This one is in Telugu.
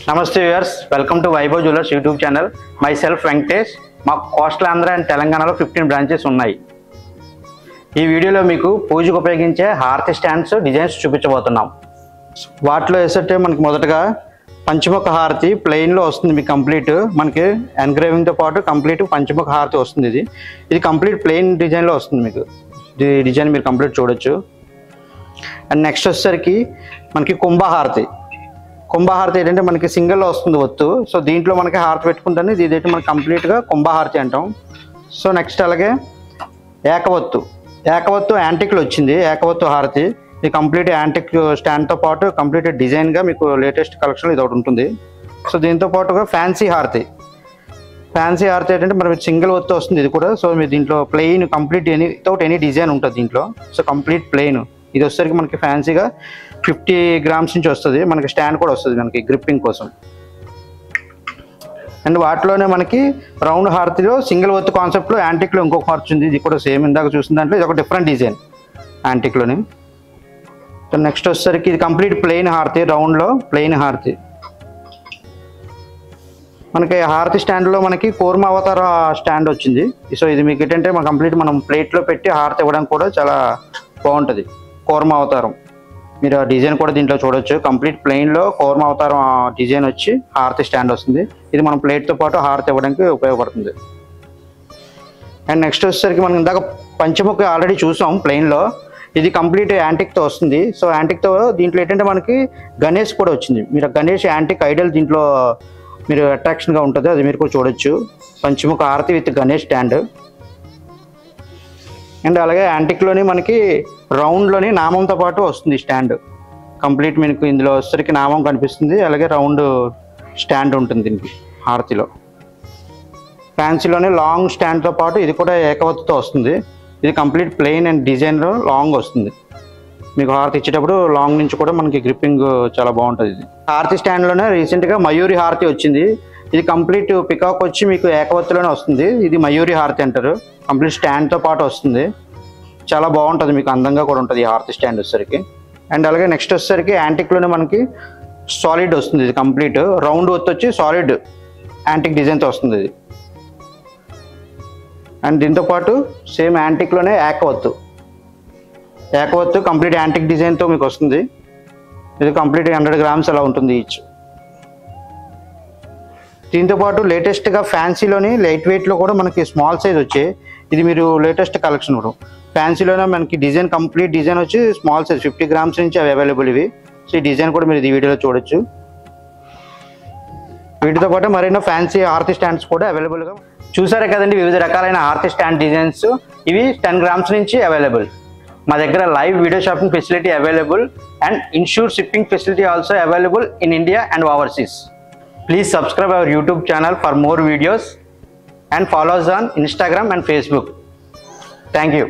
నమస్తే viewers, welcome to Vaibhav jewellers YouTube channel. My self Venkatesh. మాకు కోస్టల్ ఆంధ్ర అండ్ తెలంగాణలో 15 బ్రాంచెస్ ఉన్నాయి. ఈ వీడియోలో మీకు పూజకు ఉపయోగించే హారతి స్టాండ్స్ డిజైన్స్ చూపించబోతున్నాం. వాటిలో వేసే మనకి మొదటగా పంచముఖ హారతి ప్లెయిన్లో వస్తుంది. మీకు కంప్లీట్ మనకి ఎన్గ్రేవింగ్తో పాటు కంప్లీట్ పంచముఖ హారతి వస్తుంది. ఇది కంప్లీట్ ప్లెయిన్ డిజైన్లో వస్తుంది. మీకు ఈ డిజైన్ మీరు కంప్లీట్ చూడొచ్చు. అండ్ నెక్స్ట్ వచ్చేసరికి మనకి కుంభహారతి. కుంభహారతి ఏంటంటే మనకి సింగిల్లో వస్తుంది ఒత్తు. సో దీంట్లో మనకి హారతి పెట్టుకుంటాను. ఇదైతే మనకి కంప్లీట్గా కుంభహారతి అంటాం. సో నెక్స్ట్ అలాగే ఏకవత్తు యాంటిక్లో వచ్చింది. ఏకవత్తు హారతి ఇది కంప్లీట్ యాంటిక్ స్టాండ్తో పాటు కంప్లీట్ డిజైన్గా మీకు లేటెస్ట్ కలెక్షన్ ఇది ఒకటి ఉంటుంది. సో దీంతో పాటుగా ఫ్యాన్సీ హారతి ఏంటంటే మరి సింగిల్ ఒత్తు వస్తుంది ఇది కూడా. సో మీరు దీంట్లో ప్లెయిన్ కంప్లీట్ ఎనీ డిజైన్ ఉంటుంది దీంట్లో. సో కంప్లీట్ ప్లెయిన్ ఇది వచ్చేసరికి మనకి ఫ్యాన్సీగా 50 గ్రామ్స్ నుంచి వస్తుంది. మనకి స్టాండ్ కూడా వస్తుంది మనకి గ్రిప్పింగ్ కోసం. అండ్ వాటిలోనే మనకి రౌండ్ హారతిలో సింగిల్ ఒత్తు కాన్సెప్ట్లో యాంటిక్లో ఇంకొక హారతి ఉంది. ఇది కూడా సేమ్ ఇందాక చూసిన దాంట్లో ఇది ఒక డిఫరెంట్ డిజైన్ యాంటిక్లోని. సో నెక్స్ట్ వచ్చేసరికి ఇది కంప్లీట్ ప్లెయిన్ హారతి, రౌండ్లో ప్లెయిన్ హారతి. మనకి హారతి స్టాండ్లో మనకి కూర్మ అవతార స్టాండ్ వచ్చింది. సో ఇది మీకు ఏంటంటే మన కంప్లీట్ మనం ప్లేట్లో పెట్టి హారతి ఇవ్వడానికి కూడా చాలా బాగుంటుంది. కూర్మ అవతారం మీరు ఆ డిజైన్ కూడా దీంట్లో చూడొచ్చు. కంప్లీట్ ప్లెయిన్లో కూర్మ అవతారం డిజైన్ వచ్చి హారతి స్టాండ్ వస్తుంది. ఇది మనం ప్లేట్తో పాటు హారతి ఇవ్వడానికి ఉపయోగపడుతుంది. అండ్ నెక్స్ట్ వచ్చేసరికి మనం ఇందాక పంచముఖ ఆల్రెడీ చూసాం ప్లెయిన్లో. ఇది కంప్లీట్ యాంటిక్తో వస్తుంది. సో యాంటిక్తో దీంట్లో ఏంటంటే మనకి గణేష్ కూడా వచ్చింది. మీరు గణేష్ యాంటిక్ ఐడల్ దీంట్లో మీరు అట్రాక్షన్గా ఉంటుంది. అది మీరు కూడా చూడొచ్చు. పంచముఖ హారతి విత్ గణేష్ స్టాండ్. అండ్ అలాగే యాంటిక్లోని మనకి రౌండ్లోని నామంతో పాటు వస్తుంది స్టాండ్. కంప్లీట్ మీకు ఇందులో వచ్చేసరికి నామం కనిపిస్తుంది. అలాగే రౌండ్ స్టాండ్ ఉంటుంది దీనికి హారతిలో. ఫ్యాన్సీలోనే లాంగ్ స్టాండ్తో పాటు ఇది కూడా ఏకవత్తుతో వస్తుంది. ఇది కంప్లీట్ ప్లెయిన్ అండ్ డిజైన్లో లాంగ్ వస్తుంది. మీకు హారతి ఇచ్చేటప్పుడు లాంగ్ నుంచి కూడా మనకి గ్రిప్పింగ్ చాలా బాగుంటుంది. ఇది హారతి స్టాండ్లోనే రీసెంట్గా మయూరి హారతి వచ్చింది. ఇది కంప్లీట్ పికాక్ వచ్చి మీకు ఏకవత్తులోనే వస్తుంది. ఇది మయూరి హారతి అంటారు. కంప్లీట్ స్టాండ్తో పాటు వస్తుంది. చాలా బాగుంటుంది, మీకు అందంగా కూడా ఉంటుంది ఈ హారతి స్టాండ్ వచ్చేసరికి. అండ్ అలాగే నెక్స్ట్ వచ్చేసరికి యాంటిక్లోనే మనకి సాలిడ్ వస్తుంది. ఇది కంప్లీట్ రౌండ్ ఒత్తు వచ్చి సాలిడ్ యాంటిక్ డిజైన్తో వస్తుంది ఇది. అండ్ దీంతో పాటు సేమ్ యాంటిక్లోనే ఏకవత్తు కంప్లీట్ యాంటిక్ డిజైన్తో మీకు వస్తుంది. ఇది కంప్లీట్ 100 గ్రామ్స్ అలా ఉంటుంది ఈచ్. దీంతో పాటు లేటెస్ట్గా ఫ్యాన్సీలోని లైట్ వెయిట్లో కూడా మనకి స్మాల్ సైజ్ వచ్చాయి. ఇది మీరు లేటెస్ట్ కలెక్షన్ కూడా ఫ్యాన్సీలోనే మనకి డిజైన్ కంప్లీట్ డిజైన్ వచ్చి స్మాల్ సైజ్ 50 గ్రామ్స్ నుంచి అవి అవైలబుల్ ఇవి. సో ఈ డిజైన్ కూడా మీరు ఈ వీడియోలో చూడొచ్చు. వీటితో పాటు మరెన్నో ఫ్యాన్సీ హారతి స్టాండ్స్ కూడా అవైలబుల్గా చూసారే కదండి. వివిధ రకాలైన హారతి స్టాండ్ డిజైన్స్ ఇవి 10 గ్రామ్స్ నుంచి అవైలబుల్. మా దగ్గర live video shopping facility available and ensure shipping facility also available in India and overseas. Please subscribe our YouTube channel for more videos and follow us on Instagram and Facebook. Thank you.